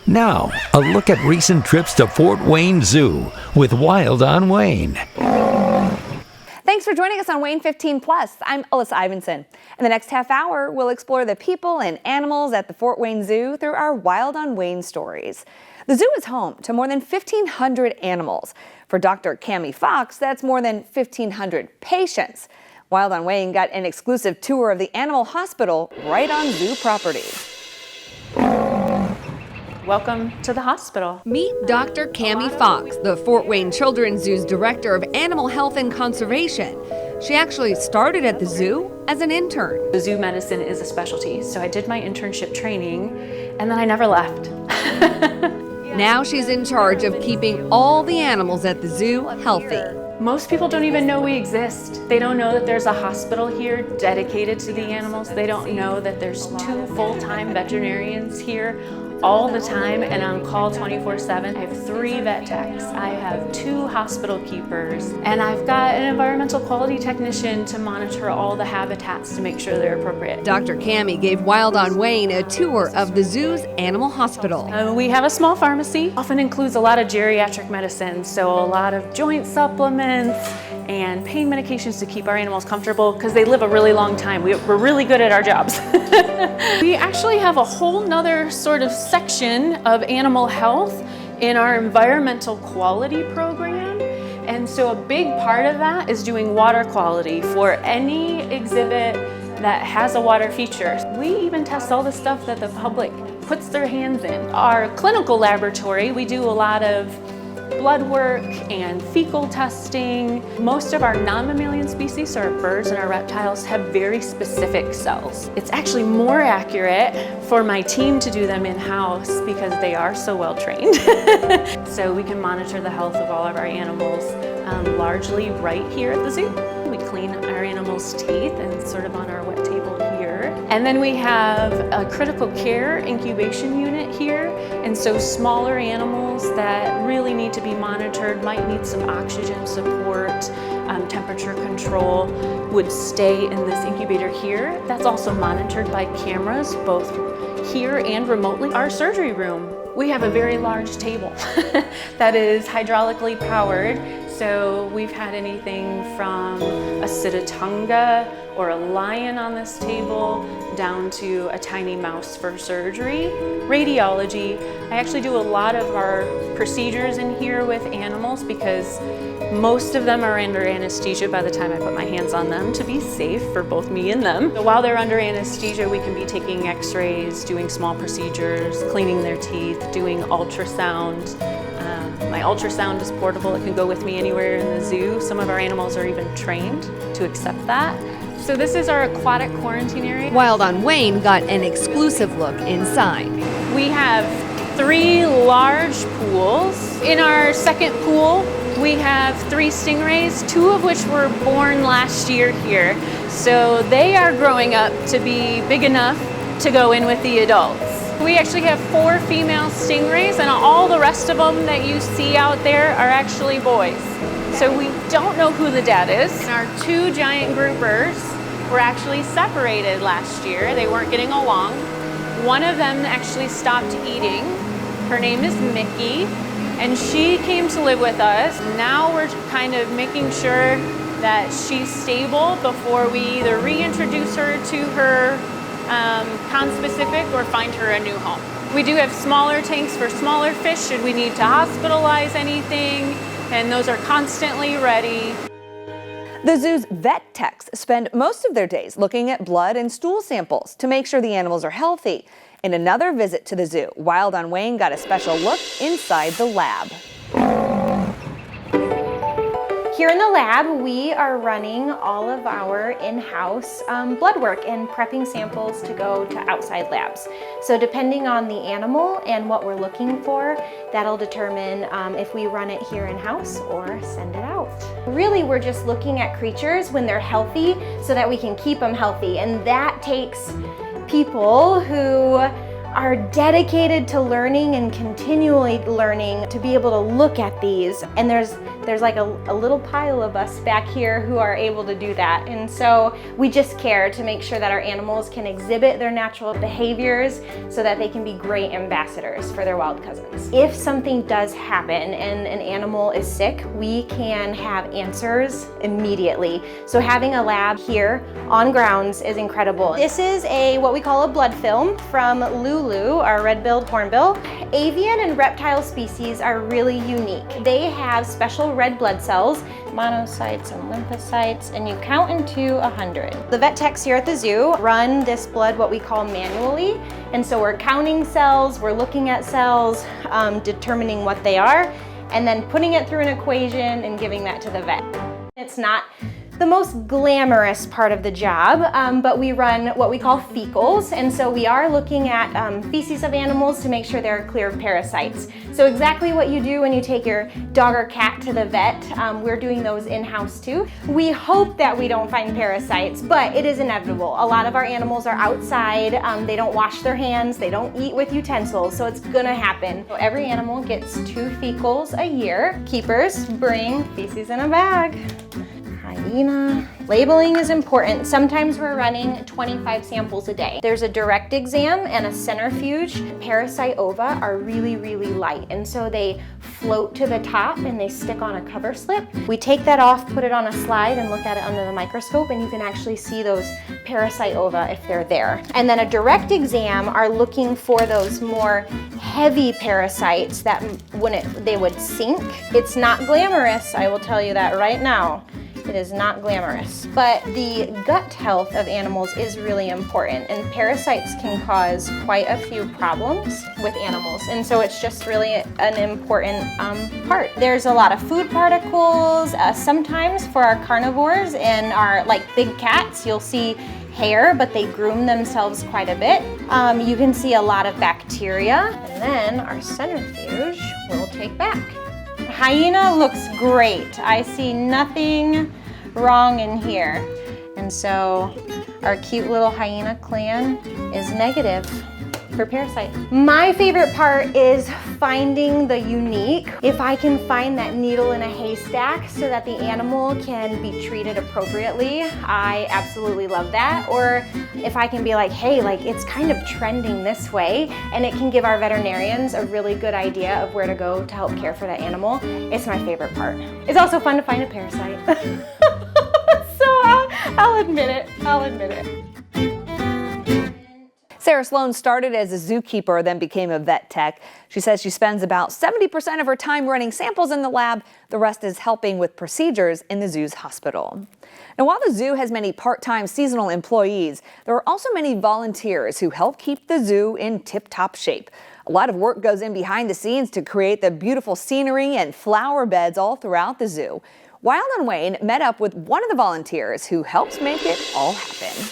Now, a look at recent trips to Fort Wayne Zoo with Wild on WANE. Thanks for joining us on WANE 15 Plus. I'm Alyssa Ivinson. In the next half hour, we'll explore the people and animals at the Fort Wayne Zoo through our Wild on WANE stories. The zoo is home to more than 1,500 animals. For Dr. Cammie Fox, that's more than 1,500 patients. Wild on WANE got an exclusive tour of the animal hospital right on zoo property. Welcome to the hospital. Meet Dr. Cammie Fox, the Fort Wayne Children's Zoo's Director of Animal Health and Conservation. She actually started at the zoo as an intern. The zoo medicine is a specialty, so I did my internship training and then I never left. Now she's in charge of keeping all the animals at the zoo healthy. Most people don't even know we exist. They don't know that there's a hospital here dedicated to the animals. They don't know that there's 2 full-time veterinarians here all the time and on call 24/7. I have 3 vet techs. I have 2 hospital keepers, and I've got an environmental quality technician to monitor all the habitats to make sure they're appropriate. Dr. Cammie gave Wild on WANE a tour of the zoo's animal hospital. We have a small pharmacy, often includes a lot of geriatric medicine, so a lot of joint supplements and pain medications to keep our animals comfortable because they live a really long time. We're really good at our jobs. We actually have a whole nother sort of section of animal health in our environmental quality program. And so a big part of that is doing water quality for any exhibit that has a water feature. We even test all the stuff that the public puts their hands in. Our clinical laboratory, we do a lot of blood work and fecal testing. Most of our non-mammalian species, so our birds and our reptiles, have very specific cells. It's actually more accurate for my team to do them in-house because they are so well trained. So we can monitor the health of all of our animals largely right here at the zoo. We clean our animals' teeth and sort of on our wet table here. And then we have a critical care incubation unit here. And so smaller animals that really need to be monitored, might need some oxygen support, temperature control, would stay in this incubator here. That's also monitored by cameras, both here and remotely. Our surgery room, we have a very large table that is hydraulically powered. So we've had anything from a sitatunga or a lion on this table down to a tiny mouse for surgery. Radiology, I actually do a lot of our procedures in here with animals because most of them are under anesthesia by the time I put my hands on them to be safe for both me and them. So while they're under anesthesia, we can be taking x-rays, doing small procedures, cleaning their teeth, doing ultrasound. My ultrasound is portable. It can go with me anywhere in the zoo. Some of our animals are even trained to accept that. So this is our aquatic quarantine area. Wild on WANE got an exclusive look inside. We have 3 large pools. In our second pool, we have 3 stingrays, 2 of which were born last year here. So they are growing up to be big enough to go in with the adults. We actually have 4 female stingrays, and all the rest of them that you see out there are actually boys. So we don't know who the dad is. And our 2 giant groupers were actually separated last year. They weren't getting along. One of them actually stopped eating. Her name is Mickey, and she came to live with us. Now we're kind of making sure that she's stable before we either reintroduce her to her conspecific or find her a new home. We do have smaller tanks for smaller fish should we need to hospitalize anything, and those are constantly ready. The zoo's vet techs spend most of their days looking at blood and stool samples to make sure the animals are healthy. In another visit to the zoo, Wild on WANE got a special look inside the lab. Here in the lab, we are running all of our in-house blood work and prepping samples to go to outside labs. So depending on the animal and what we're looking for, that'll determine if we run it here in-house or send it out. Really, we're just looking at creatures when they're healthy so that we can keep them healthy. And that takes people who are dedicated to learning and continually learning to be able to look at these. And there's There's like a little pile of us back here who are able to do that. And so we just care to make sure that our animals can exhibit their natural behaviors so that they can be great ambassadors for their wild cousins. If something does happen and an animal is sick, we can have answers immediately. So having a lab here on grounds is incredible. This is what we call a blood film from Lulu, our red-billed hornbill. Avian and reptile species are really unique. They have special red blood cells, monocytes and lymphocytes, and you count into 100. The vet techs here at the zoo run this blood what we call manually, and so we're counting cells, we're looking at cells, determining what they are, and then putting it through an equation and giving that to the vet. It's not the most glamorous part of the job, but we run what we call fecals, and so we are looking at feces of animals to make sure they're clear of parasites. So exactly what you do when you take your dog or cat to the vet, we're doing those in-house too. We hope that we don't find parasites, but it is inevitable. A lot of our animals are outside, they don't wash their hands, they don't eat with utensils, so it's gonna happen. So every animal gets 2 fecals a year. Keepers bring feces in a bag. Hyena. Labeling is important. Sometimes we're running 25 samples a day. There's a direct exam and a centrifuge. Parasite ova are really, really light, and so they float to the top and they stick on a cover slip. We take that off, put it on a slide, and look at it under the microscope, and you can actually see those parasite ova if they're there. And then a direct exam are looking for those more heavy parasites that they would sink. It's not glamorous, I will tell you that right now. It is not glamorous, but the gut health of animals is really important, and parasites can cause quite a few problems with animals, and so it's just really an important part. There's a lot of food particles. Sometimes for our carnivores and our big cats, you'll see hair, but they groom themselves quite a bit. You can see a lot of bacteria, and then our centrifuge we'll take back. Hyena looks great. I see nothing wrong in here. And so our cute little hyena clan is negative for parasite. My favorite part is finding the unique. If I can find that needle in a haystack so that the animal can be treated appropriately, I absolutely love that. Or if I can be like, hey, it's kind of trending this way, and it can give our veterinarians a really good idea of where to go to help care for that animal, it's my favorite part. It's also fun to find a parasite. So I'll admit it. Sarah Sloan started as a zookeeper, then became a vet tech. She says she spends about 70% of her time running samples in the lab. The rest is helping with procedures in the zoo's hospital. Now, while the zoo has many part-time seasonal employees, there are also many volunteers who help keep the zoo in tip-top shape. A lot of work goes in behind the scenes to create the beautiful scenery and flower beds all throughout the zoo. Wild and WANE met up with one of the volunteers who helps make it all happen.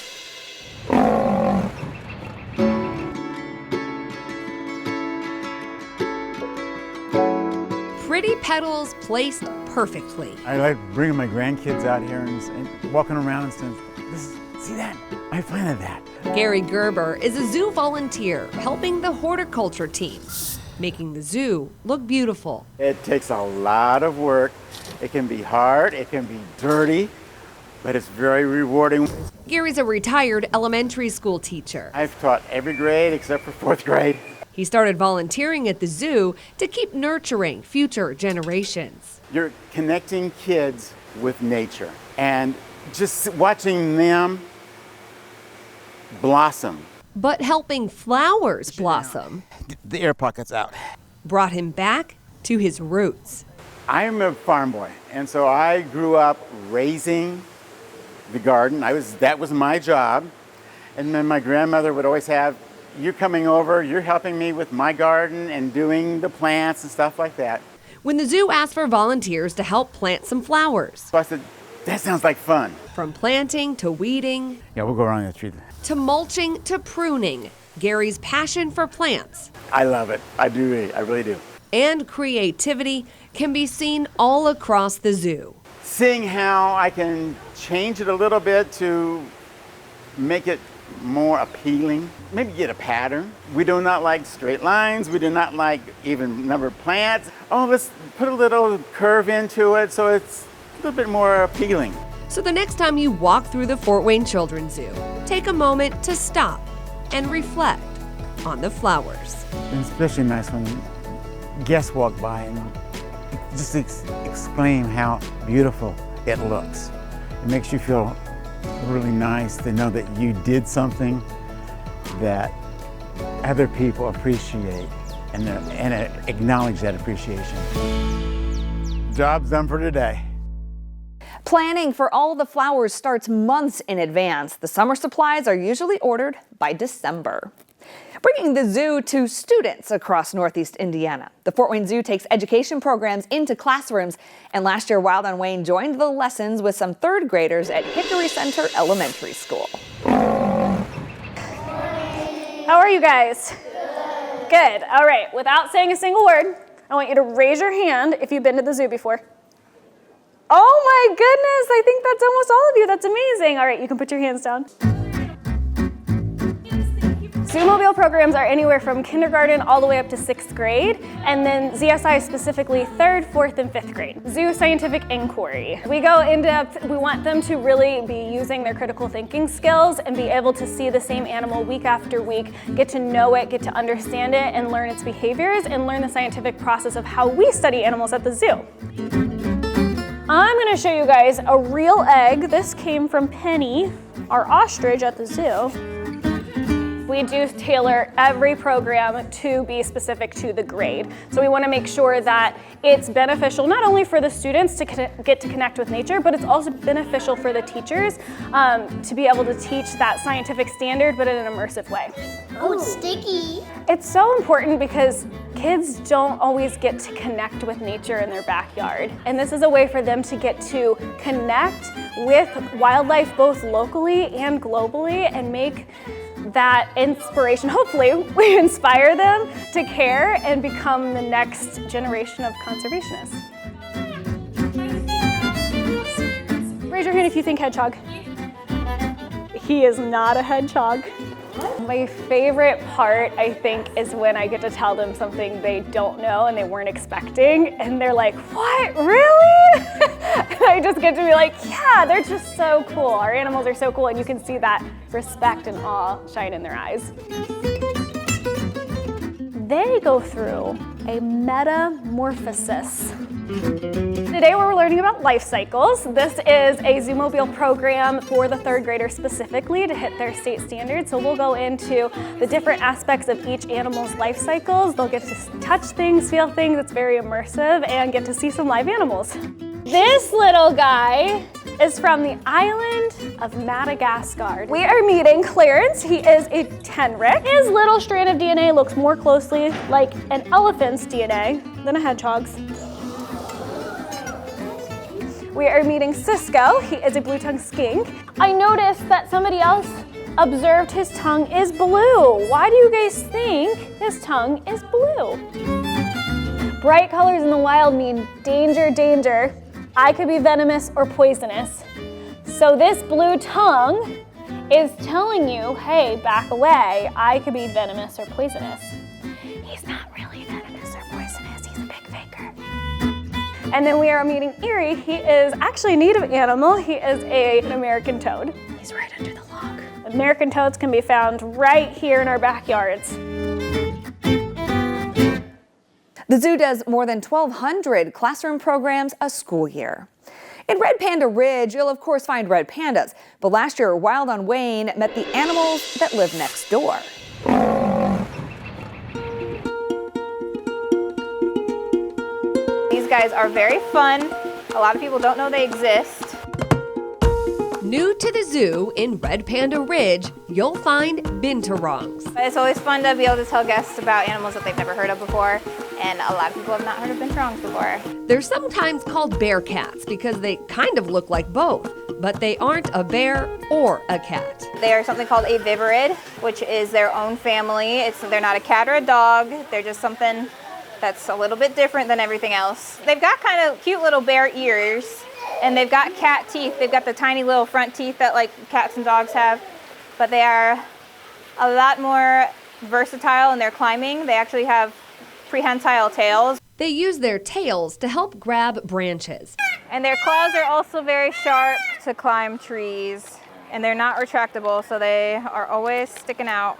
Pretty petals placed perfectly. I like bringing my grandkids out here and walking around and saying, see that? I planted that. Gary Gerber is a zoo volunteer helping the horticulture team, making the zoo look beautiful. It takes a lot of work. It can be hard, it can be dirty, but it's very rewarding. Gary's a retired elementary school teacher. I've taught every grade except for 4th grade. He started volunteering at the zoo to keep nurturing future generations. You're connecting kids with nature and just watching them blossom. But helping flowers blossom Get the air pockets out. brought him back to his roots. I'm a farm boy, and so I grew up raising the garden. That was my job. And then my grandmother would always have, you're coming over, you're helping me with my garden and doing the plants and stuff like that. When the zoo asked for volunteers to help plant some flowers. So I said, that sounds like fun. From planting to weeding, Yeah, we'll go around the tree. to mulching to pruning, Gary's passion for plants I love it. I really do. and creativity can be seen all across the zoo. Seeing how I can change it a little bit to make it more appealing. Maybe get a pattern. We do not like straight lines. We do not like even numbered plants. Oh, let's put a little curve into it so it's a little bit more appealing. So the next time you walk through the Fort Wayne Children's Zoo, take a moment to stop and reflect on the flowers. And it's especially nice when guests walk by and just exclaim how beautiful it looks. It makes you feel really nice to know that you did something that other people appreciate and acknowledge that appreciation. Job's done for today. Planning for all the flowers starts months in advance. The summer supplies are usually ordered by December. Bringing the zoo to students across Northeast Indiana. The Fort Wayne Zoo takes education programs into classrooms, and last year Wild on Wayne joined the lessons with some third graders at Hickory Center Elementary School. How are you guys? Good. All right, without saying a single word, I want you to raise your hand if you've been to the zoo before. Oh my goodness, I think that's almost all of you. That's amazing. All right, you can put your hands down. Zoomobile programs are anywhere from kindergarten all the way up to 6th grade, and then ZSI specifically 3rd, 4th, and 5th grade. Zoo Scientific Inquiry. We go in depth, we want them to really be using their critical thinking skills and be able to see the same animal week after week, get to know it, get to understand it, and learn its behaviors, and learn the scientific process of how we study animals at the zoo. I'm gonna show you guys a real egg. This came from Penny, our ostrich at the zoo. We do tailor every program to be specific to the grade. So we want to make sure that it's beneficial not only for the students to get to connect with nature, but it's also beneficial for the teachers to be able to teach that scientific standard, but in an immersive way. Oh, it's sticky. It's so important because kids don't always get to connect with nature in their backyard. And this is a way for them to get to connect with wildlife both locally and globally and make that inspiration. Hopefully we inspire them to care and become the next generation of conservationists. Raise your hand if you think hedgehog. He is not a hedgehog. My favorite part, I think, is when I get to tell them something they don't know and they weren't expecting, and they're like, what, really? And I just get to be like, yeah, they're just so cool. Our animals are so cool, and you can see that respect and awe shine in their eyes. They go through a metamorphosis. Today we're learning about life cycles. This is a Zoomobile program for the 3rd graders specifically to hit their state standards. So we'll go into the different aspects of each animal's life cycles. They'll get to touch things, feel things. It's very immersive, and get to see some live animals. This little guy is from the island of Madagascar. We are meeting Clarence. He is a tenric. His little strand of DNA looks more closely like an elephant's DNA than a hedgehog's. We are meeting Cisco. He is a blue-tongued skink. I noticed that somebody else observed his tongue is blue. Why do you guys think his tongue is blue? Bright colors in the wild mean danger, danger. I could be venomous or poisonous. So this blue tongue is telling you, hey, back away. I could be venomous or poisonous. He's not really venomous or poisonous. He's a big faker. And then we are meeting Erie. He is actually a native animal. He is an American toad. He's right under the log. American toads can be found right here in our backyards. The zoo does more than 1,200 classroom programs a school year. In Red Panda Ridge, you'll of course find red pandas, but last year Wild on Wayne met the animals that live next door. These guys are very fun. A lot of people don't know they exist. New to the zoo in Red Panda Ridge, you'll find binturongs. It's always fun to be able to tell guests about animals that they've never heard of before, and a lot of people have not heard of binturongs before. They're sometimes called bear cats because they kind of look like both, but they aren't a bear or a cat. They are something called a vivarid, which is their own family. They're not a cat or a dog. They're just something that's a little bit different than everything else. They've got kind of cute little bear ears, and they've got cat teeth. They've got the tiny little front teeth that like cats and dogs have. but they are a lot more versatile in their climbing. They actually have prehensile tails. They use their tails to help grab branches. And their claws are also very sharp to climb trees. And they're not retractable, so they are always sticking out.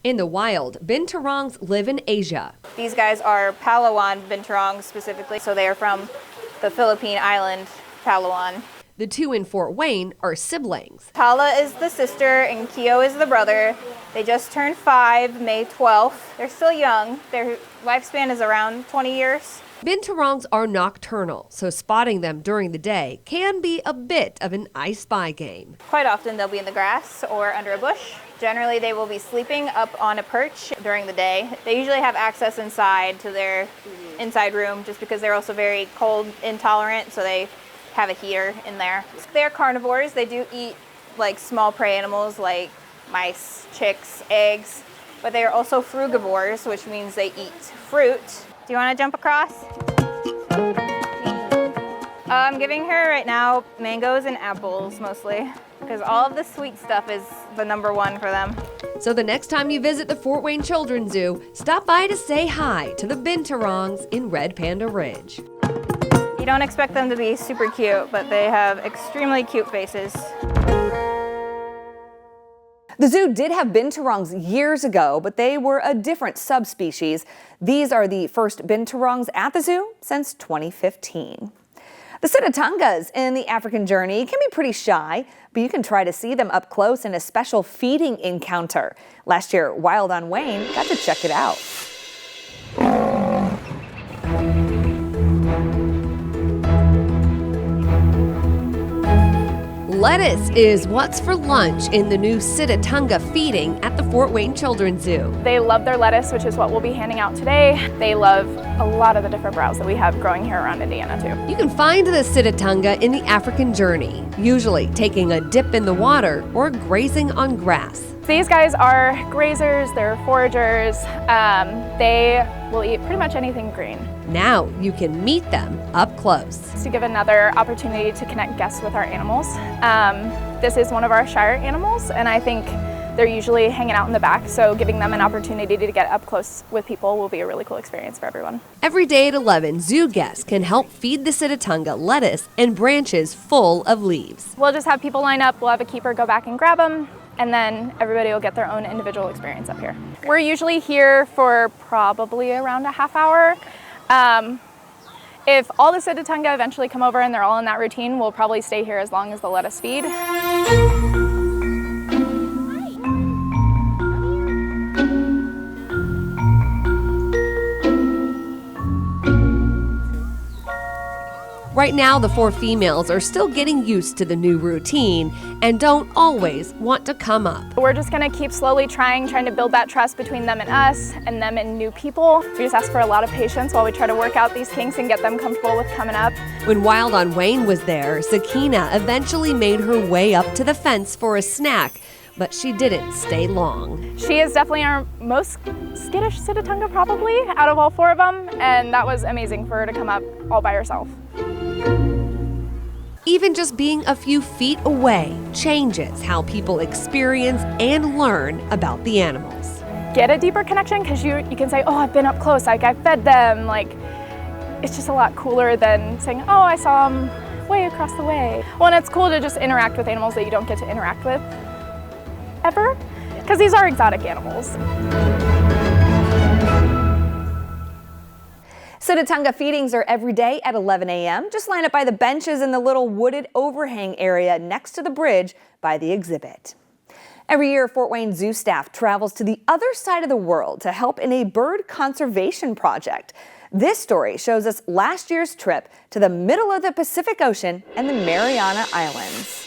In the wild, binturongs live in Asia. These guys are Palawan binturongs specifically, so they are from the Philippine island, Palawan. The two in Fort Wayne are siblings. Tala is the sister and Keo is the brother. They just turned 5 May 12th. They're still young. Their lifespan is around 20 years. Binturongs are nocturnal, so spotting them during the day can be a bit of an I Spy game. Quite often they'll be in the grass or under a bush. Generally they will be sleeping up on a perch during the day. They usually have access inside to their inside room just because they're also very cold intolerant, so they have a heater in there. They're carnivores. They do eat like small prey animals like mice, chicks, eggs, but they are also frugivores, which means they eat fruit. Do you want to jump across? I'm giving her right now mangoes and apples mostly, because all of the sweet stuff is the #1 for them. So the next time you visit the Fort Wayne Children's Zoo, stop by to say hi to the binturongs in Red Panda Ridge. You don't expect them to be super cute, but they have extremely cute faces. The zoo did have binturongs years ago, but they were a different subspecies. These are the first binturongs at the zoo since 2015. The Sitatungas in the African journey can be pretty shy, but you can try to see them up close in a special feeding encounter. Last year, Wild on Wayne got to check it out. Lettuce is what's for lunch in the new Sitatunga feeding at the Fort Wayne Children's Zoo. They love their lettuce, which is what we'll be handing out today. They love a lot of the different browse that we have growing here around Indiana too. You can find the Sitatunga in the African journey, usually taking a dip in the water or grazing on grass. These guys are grazers, they're foragers. They will eat pretty much anything green. Now you can meet them up close. To give another opportunity to connect guests with our animals. This is one of our Shire animals, and I think they're usually hanging out in the back, so giving them an opportunity to get up close with people will be a really cool experience for everyone. Every day at 11, zoo guests can help feed the Sitatunga lettuce and branches full of leaves. We'll just have people line up, we'll have a keeper go back and grab them, and then everybody will get their own individual experience up here. We're usually here for probably around a half hour. If all the Sitatunga eventually come over and they're all in that routine, we'll probably stay here as long as they'll let us feed. Right now, the 4 females are still getting used to the new routine and don't always want to come up. We're just gonna keep slowly trying to build that trust between them and us, and them and new people. We just ask for a lot of patience while we try to work out these kinks and get them comfortable with coming up. When Wild on Wayne was there, Sakina eventually made her way up to the fence for a snack, but she didn't stay long. She is definitely our most skittish Sitatunga probably out of all 4 of them, and that was amazing for her to come up all by herself. Even just being a few feet away changes how people experience and learn about the animals. Get a deeper connection, because you can say, oh, I've been up close, like I fed them. Like, it's just a lot cooler than saying, oh, I saw them way across the way. Well, and it's cool to just interact with animals that you don't get to interact with ever, because these are exotic animals. Sitatunga feedings are every day at 11 a.m. Just line up by the benches in the little wooded overhang area next to the bridge by the exhibit. Every year, Fort Wayne Zoo staff travels to the other side of the world to help in a bird conservation project. This story shows us last year's trip to the middle of the Pacific Ocean and the Mariana Islands.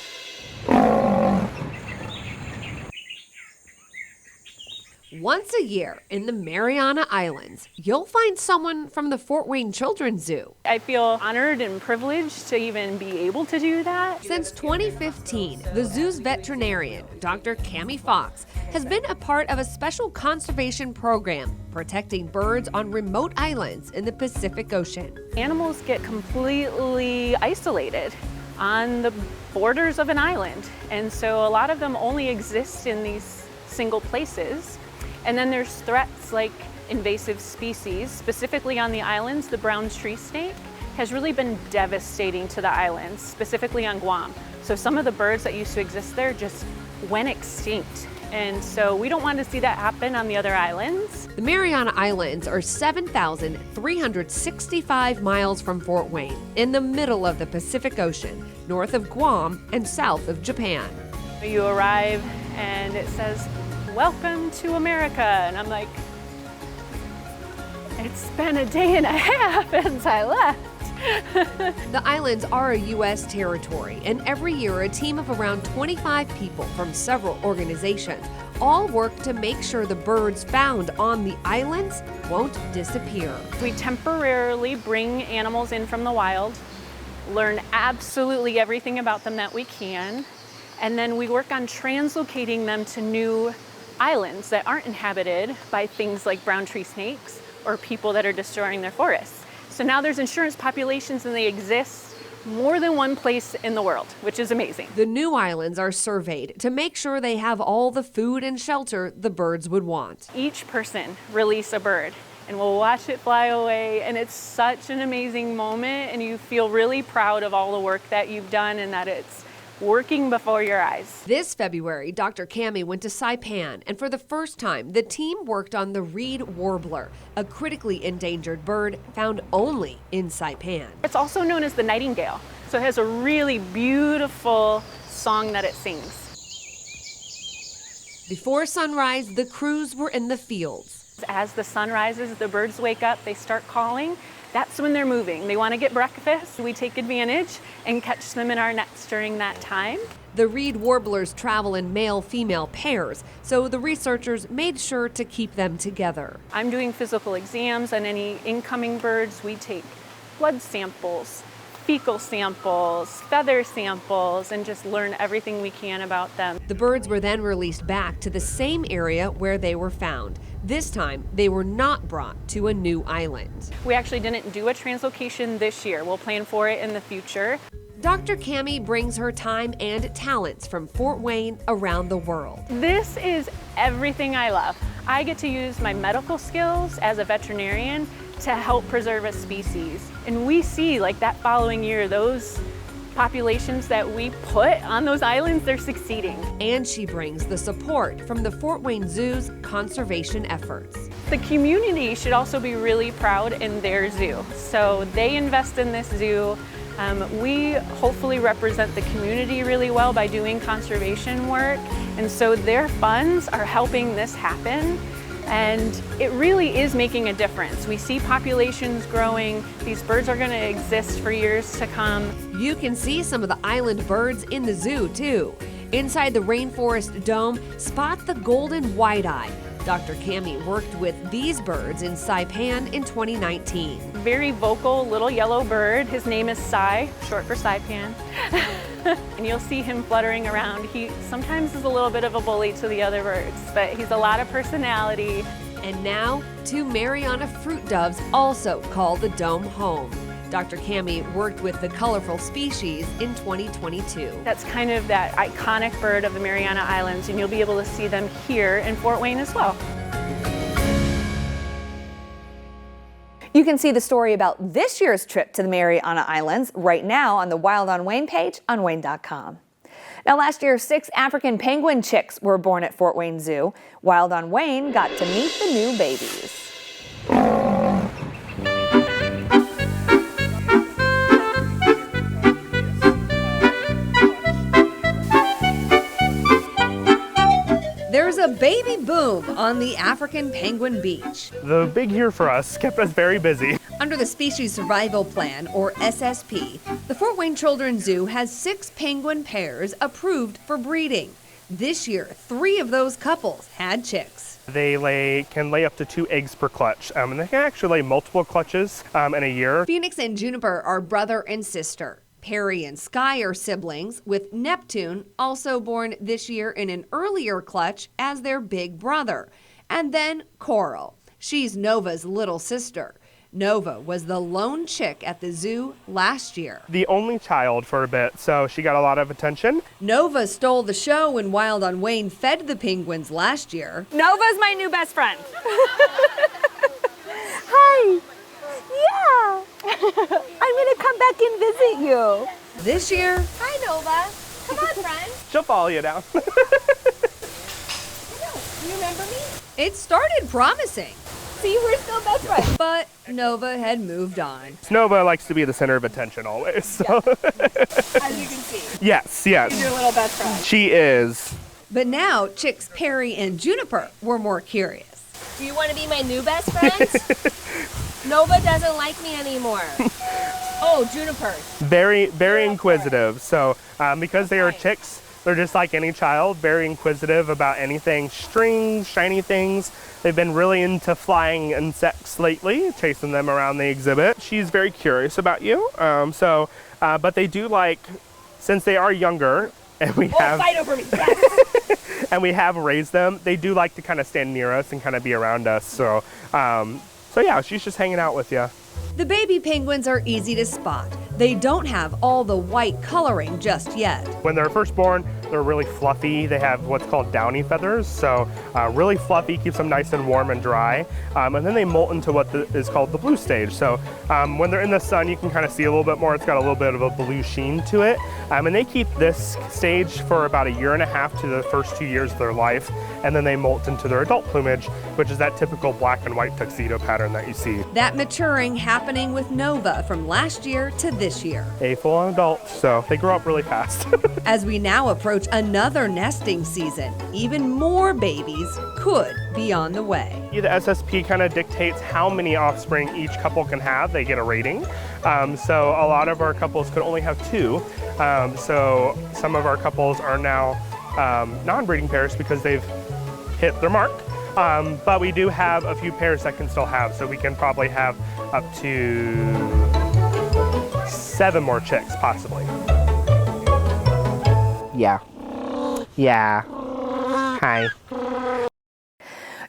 Once a year in the Mariana Islands, you'll find someone from the Fort Wayne Children's Zoo. I feel honored and privileged to even be able to do that. Since 2015, the zoo's veterinarian, Dr. Cami Fox, has been a part of a special conservation program protecting birds on remote islands in the Pacific Ocean. Animals get completely isolated on the borders of an island. And so a lot of them only exist in these single places. And then there's threats like invasive species. Specifically on the islands, the brown tree snake has really been devastating to the islands, specifically on Guam. So some of the birds that used to exist there just went extinct. And so we don't want to see that happen on the other islands. The Mariana Islands are 7,365 miles from Fort Wayne, in the middle of the Pacific Ocean, north of Guam and south of Japan. You arrive and it says, "Welcome to America." And I'm like, it's been a day and a half since I left. The islands are a U.S. territory, and every year a team of around 25 people from several organizations all work to make sure the birds found on the islands won't disappear. We temporarily bring animals in from the wild, learn absolutely everything about them that we can, and then we work on translocating them to new islands that aren't inhabited by things like brown tree snakes or people that are destroying their forests. So now there's insurance populations and they exist more than one place in the world, which is amazing. The new islands are surveyed to make sure they have all the food and shelter the birds would want. Each person release a bird and we'll watch it fly away, and it's such an amazing moment, and you feel really proud of all the work that you've done and that it's working before your eyes. This February, Dr. Cami went to Saipan, and for the first time, the team worked on the reed warbler, a critically endangered bird found only in Saipan. It's also known as the nightingale, so it has a really beautiful song that it sings. Before sunrise, the crews were in the fields. As the sun rises, the birds wake up, they start calling. That's when they're moving. They want to get breakfast. We take advantage and catch them in our nets during that time. The reed warblers travel in male-female pairs, so the researchers made sure to keep them together. I'm doing physical exams on any incoming birds. We take blood samples, fecal samples, feather samples, and just learn everything we can about them. The birds were then released back to the same area where they were found. This time, they were not brought to a new island. We actually didn't do a translocation this year. We'll plan for it in the future. Dr. Cami brings her time and talents from Fort Wayne around the world. This is everything I love. I get to use my medical skills as a veterinarian to help preserve a species. And we see, like, that following year, those populations that we put on those islands, they're succeeding. And she brings the support from the Fort Wayne Zoo's conservation efforts. The community should also be really proud in their zoo. So they invest in this zoo. We hopefully represent the community really well by doing conservation work. And so their funds are helping this happen. And it really is making a difference. We see populations growing. These birds are going to exist for years to come. You can see some of the island birds in the zoo, too. Inside the Rainforest Dome, spot the golden white-eye. Dr. Cami worked with these birds in Saipan in 2019. Very vocal little yellow bird. His name is Sai, short for Saipan. And you'll see him fluttering around. He sometimes is a little bit of a bully to the other birds, but he's a lot of personality. And now, 2 Mariana fruit doves also call the dome home. Dr. Cami worked with the colorful species in 2022. That's kind of that iconic bird of the Mariana Islands, and you'll be able to see them here in Fort Wayne as well. You can see the story about this year's trip to the Mariana Islands right now on the Wild on Wayne page on WANE.com. Now, last year, 6 African penguin chicks were born at Fort Wayne Zoo. Wild on Wayne got to meet the new babies. There's a baby boom on the African penguin beach. The big year for us kept us very busy. Under the Species Survival Plan, or SSP, the Fort Wayne Children's Zoo has 6 penguin pairs approved for breeding. This year, 3 of those couples had chicks. They can lay up to 2 eggs per clutch, and they can actually lay multiple clutches in a year. Phoenix and Juniper are brother and sister. Perry and Sky are siblings, with Neptune also born this year in an earlier clutch as their big brother. And then Coral. She's Nova's little sister. Nova was the lone chick at the zoo last year. The only child for a bit, so she got a lot of attention. Nova stole the show when Wild on Wayne fed the penguins last year. Nova's my new best friend. Hi. Yeah. I'm gonna come back and visit you. This year, Hi, Nova. Come on, friend. She'll follow you down. You remember me? it started promising. See, we're still best friends. But Nova had moved on. Nova likes to be the center of attention always. So. As you can see. Yes, yes. She's your little best friend. She is. But now chicks Perry and Juniper were more curious. Do you want to be my new best friend? Nova doesn't like me anymore. Oh, Juniper. Very inquisitive. So because they are chicks, they're just like any child, very inquisitive about anything strings, shiny things. They've been really into flying insects lately, chasing them around the exhibit. She's very curious about you. But they do like, since they are younger, and we have fight over me. Yes. and we have raised them, they do like to kind of stand near us and kind of be around us. So yeah, she's just hanging out with you. The baby penguins are easy to spot. They don't have all the white coloring just yet. When they're first born, they're really fluffy. They have what's called downy feathers, so really fluffy, keeps them nice and warm and dry. And then they molt into what is called the blue stage. So when they're in the sun, you can kind of see a little bit more. It's got a little bit of a blue sheen to it. And they keep this stage for about 1.5 years to the first 2 years of their life. And then they molt into their adult plumage, which is that typical black and white tuxedo pattern that you see. That maturing happening with Nova from last year to this year. A full-on adult, so they grow up really fast. As we now approach another nesting season, even more babies could be on the way. The SSP kind of dictates how many offspring each couple can have. They get a rating. So a lot of our couples could only have 2. So some of our couples are now non-breeding pairs because they've hit their mark. But we do have a few pairs that can still have, so we can probably have up to 7 more chicks, possibly. Yeah. Hi.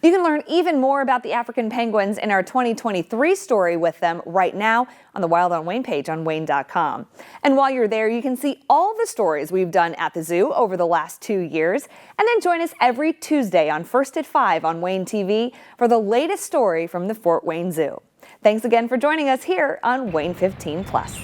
You can learn even more about the African penguins in our 2023 story with them right now on the Wild on Wayne page on WANE.com. And while you're there, you can see all the stories we've done at the zoo over the last 2 years. And then join us every Tuesday on First at 5 on WANE TV for the latest story from the Fort Wayne Zoo. Thanks again for joining us here on WANE 15 Plus.